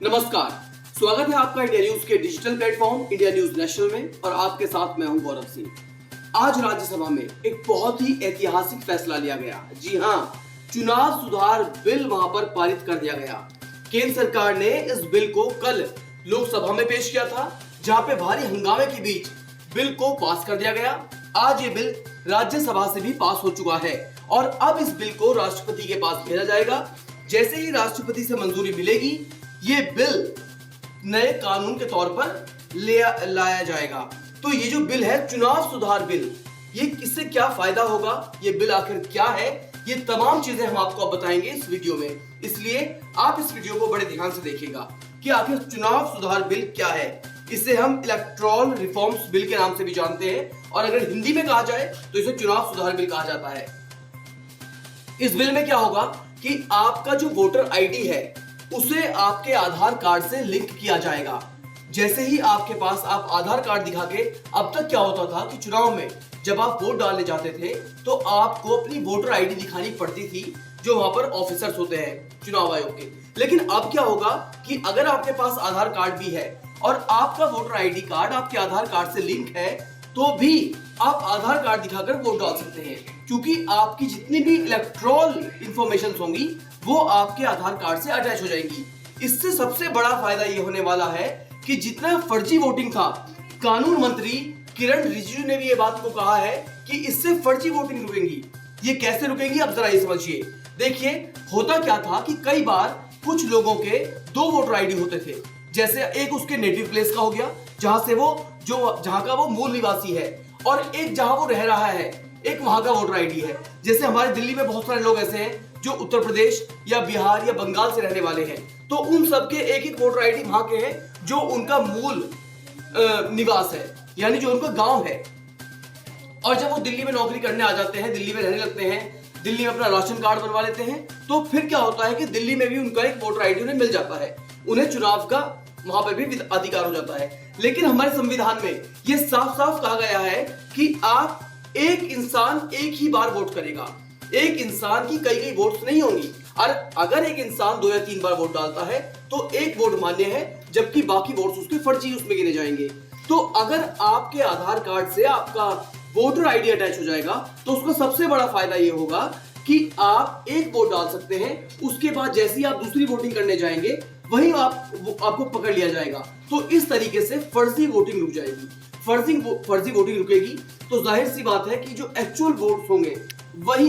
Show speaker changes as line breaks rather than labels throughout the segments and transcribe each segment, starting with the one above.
नमस्कार, स्वागत है आपका इंडिया न्यूज के digital platform India news national में और आपके साथ मैं हूं गौरव सिंह। आज राज्यसभा में एक बहुत ही ऐतिहासिक फैसला लिया गया। जी हां, चुनाव सुधार बिल वहां पर पारित कर दिया गया। केंद्र सरकार ने इस बिल को कल लोकसभा में पेश किया था, जहां पे भारी हंगामे के बीच बिल को पास कर दिया गया। आज ये बिल राज्यसभा से भी पास हो चुका है और अब इस बिल को राष्ट्रपति के पास भेजा जाएगा। जैसे ही राष्ट्रपति से मंजूरी मिलेगी, ये बिल नए कानून के तौर पर लाया जाएगा। तो ये जो बिल है चुनाव सुधार बिल, ये किससे क्या फायदा होगा, ये बिल आखिर क्या है, ये तमाम चीजें हम आपको अब बताएंगे इस वीडियो में। इसलिए आप इस वीडियो को बड़े ध्यान से देखिएगा कि आखिर चुनाव सुधार बिल क्या है। इसे हम इलेक्टोरल रिफॉर्म्स बिल के नाम से भी जानते हैं और अगर हिंदी में कहा जाए तो इसे चुनाव सुधार बिल कहा जाता है। इस बिल में क्या होगा कि आपका जो वोटर आईडी है उसे आपके आधार कार्ड से लिंक किया जाएगा। जैसे ही आपके पास आप आधार कार्ड दिखा के, अब तक क्या होता था कि चुनाव में जब आप वोट डालने जाते थे तो आपको अपनी वोटर आईडी दिखानी पड़ती थी, जो वहां पर ऑफिसर्स होते हैं चुनाव आयोग के। लेकिन अब क्या होगा कि अगर आपके पास आधार कार्ड भी है और आपका वोटर आईडी कार्ड आपके आधार कार्ड से लिंक है, तो भी आप आधार कार्ड दिखाकर वोट डाल सकते हैं, क्योंकि आपकी जितनी भी इलेक्ट्रॉल इंफॉर्मेशन होंगी वो आपके आधार कार्ड से अटैच हो जाएंगी। इससे सबसे बड़ा फायदा ये होने वाला है कि जितना फर्जी वोटिंग था, कानून मंत्री किरण रिजिजू ने भी ये बात को कहा है कि इससे फर्जी वोटिंग रुकेगी। ये कैसे रुकेगी, अब जरा ये समझिए। देखिए, होता क्या था कि कई बार कुछ लोगों के दो वोटर आईडी होते थे। जैसे एक उसके नेटिव प्लेस का हो गया, जहां का वो मूल निवासी है, और एक जहां वो रह रहा है, एक वहां का वोटर आईडी है। जैसे हमारे दिल्ली में बहुत सारे लोग ऐसे हैं जो उत्तर प्रदेश या बिहार या बंगाल से रहने वाले हैं, तो उन सबके एक एक वोटर आईडी वहां के हैं जो उनका मूल निवास है, यानी जो उनका गांव है। और जब वो दिल्ली में नौकरी करने आ जाते हैं, दिल्ली में रहने लगते हैं, दिल्ली में अपना राशन कार्ड बनवा लेते हैं, तो फिर क्या होता है कि दिल्ली में भी उनका एक वोटर आईडी उन्हें मिल जाता है, उन्हें चुनाव का वहां पर भी अधिकार हो जाता है। लेकिन हमारे संविधान में यह साफ साफ कहा गया है कि आप एक इंसान एक ही बार वोट करेगा। एक इंसान की कई कई वोट्स नहीं होंगी, और अगर एक इंसान 2 या 3 बार वोट डालता है तो एक वोट मान्य है, जबकि बाकी वोट्स उसके फर्जी उसमें गिने जाएंगे। तो अगर आपके आधार कार्ड से आपका वोटर आईडी अटैच हो जाएगा तो उसका सबसे बड़ा फायदा ये होगा कि आप एक वोट डाल सकते हैं, उसके बाद जैसे ही आप दूसरी वोटिंग करने जाएंगे वहीं आपको पकड़ लिया जाएगा। तो इस तरीके से फर्जी वोटिंग रुक जाएगी। फर्जी वोटिंग रुकेगी तो जाहिर सी बात है कि जो एक्चुअल वोट्स होंगे वही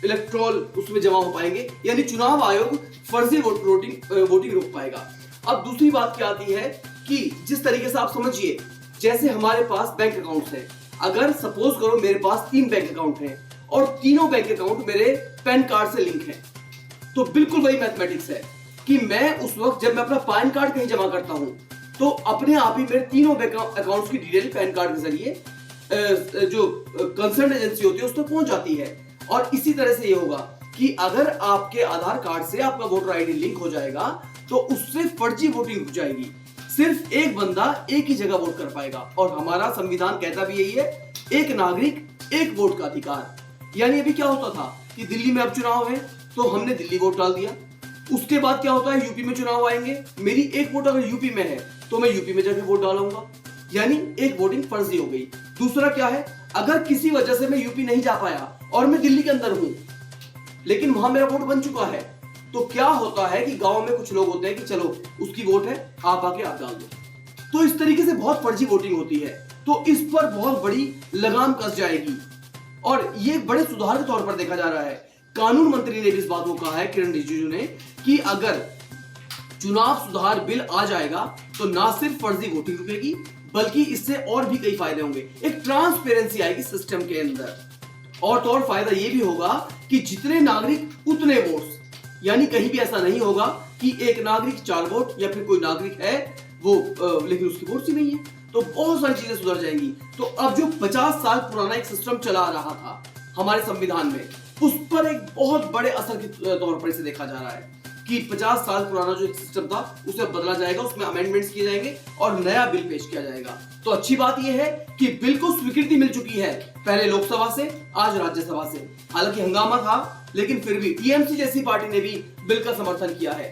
इलेक्ट्रॉल उसमें जमा हो पाएंगे, यानी चुनाव आयोग फर्जी वोटिंग रोक पाएगा। अब दूसरी बात क्या आती है कि जिस तरीके से आप समझिए, जैसे हमारे पास बैंक अकाउंट्स हैं, अगर सपोज करो मेरे पास 3 बैंक अकाउंट हैं और तीनों बैंक अकाउंट मेरे पैन कार्ड से लिंक हैं, तो बिल्कुल वही मैथमेटिक्स है कि मैं उस वक्त जब मैं अपना पैन कार्ड कहीं जमा करता हूं तो अपने आप ही मेरे तीनों बैंक अकाउंट्स की डिटेल पैन कार्ड के जरिए जो कंसर्न एजेंसी होती है उस तक पहुंच जाती है। और इसी तरह से ये होगा कि अगर आपके आधार कार्ड से आपका वोटर आईडी लिंक हो जाएगा तो उससे फर्जी वोटिंग रुक जाएगी। सिर्फ एक बंदा एक ही जगह वोट कर पाएगा, और हमारा संविधान कहता भी यही है, एक नागरिक एक वोट का अधिकार। यानी अभी क्या होता था कि दिल्ली में अब चुनाव है तो हमने दिल्ली वोट डाल दिया, उसके बाद क्या होता है यूपी में चुनाव आएंगे, मेरी एक वोट अगर यूपी में है तो मैं यूपी में जाके वोट डालूंगा, यानी एक वोटिंग फर्जी हो गई। दूसरा क्या है, अगर किसी वजह से मैं यूपी नहीं जा पाया और मैं दिल्ली के अंदर हूं लेकिन वहां मेरा वोट बन चुका है, तो क्या होता है कि गांव में कुछ लोग होते हैं कि चलो उसकी वोट है, आप आके आप डाल दो। तो इस तरीके से बहुत फर्जी वोटिंग होती है, तो इस पर बहुत बड़ी लगाम कस जाएगी और ये एक बड़े सुधार के तौर पर देखा जा रहा है। कानून मंत्री ने भी इस बात को कहा है, किरण रिजिजू ने, कि अगर चुनाव सुधार बिल आ जाएगा तो ना सिर्फ फर्जी वोटिंग रुकेगी बल्कि इससे और भी कई फायदे होंगे। एक ट्रांसपेरेंसी आएगी सिस्टम के अंदर, और तो और फायदा ये भी होगा कि जितने नागरिक उतने वोट्स, यानी कहीं भी ऐसा नहीं होगा कि एक नागरिक 4 वोट या फिर कोई नागरिक है वो लेकिन उसकी वोट ही नहीं है। तो बहुत सारी चीजें सुधर जाएंगी। तो अब जो 50 साल पुराना एक सिस्टम चला रहा था हमारे संविधान में, उस पर एक बहुत बड़े असर के तौर पर इसे देखा जा रहा है कि 50 साल पुराना जो एक सिस्टम था उसे बदला जाएगा, उसमें अमेंडमेंट्स किए जाएंगे और नया बिल पेश किया जाएगा। तो अच्छी बात यह है कि बिल को स्वीकृति मिल चुकी है, पहले लोकसभा से, आज राज्यसभा से। हालांकि हंगामा था लेकिन फिर भी टीएमसी जैसी पार्टी ने भी बिल का समर्थन किया है।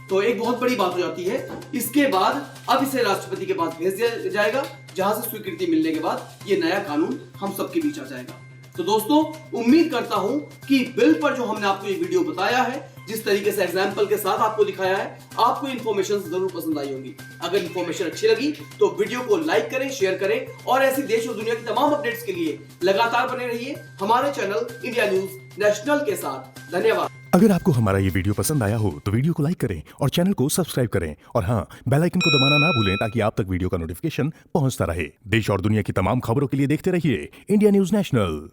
तो एक बहुत बड़ी बात हो जाती है। इसके बाद अब इसे राष्ट्रपति के पास भेज दिया जाएगा, जहां से स्वीकृति मिलने के बाद ये नया कानून हम सबके बीच आ जाएगा। तो दोस्तों, उम्मीद करता हूं कि बिल पर जो हमने आपको ये वीडियो बताया है, जिस तरीके से एग्जाम्पल के साथ आपको दिखाया है, आपको इन्फॉर्मेशन जरूर पसंद आई होंगी। अगर इन्फॉर्मेशन अच्छी लगी तो वीडियो को लाइक करें, शेयर करें और ऐसी देश और दुनिया की तमाम अपडेट्स के लिए लगातार बने रहिए हमारे चैनल इंडिया न्यूज नेशनल के साथ। धन्यवाद।
अगर आपको हमारा ये वीडियो पसंद आया हो तो वीडियो को लाइक करें और चैनल को सब्सक्राइब करें और हाँ, बेल आइकन को दबाना ना भूलें ताकि आप तक वीडियो का नोटिफिकेशन पहुंचता रहे। देश और दुनिया की तमाम खबरों के लिए देखते रहिए इंडिया न्यूज नेशनल।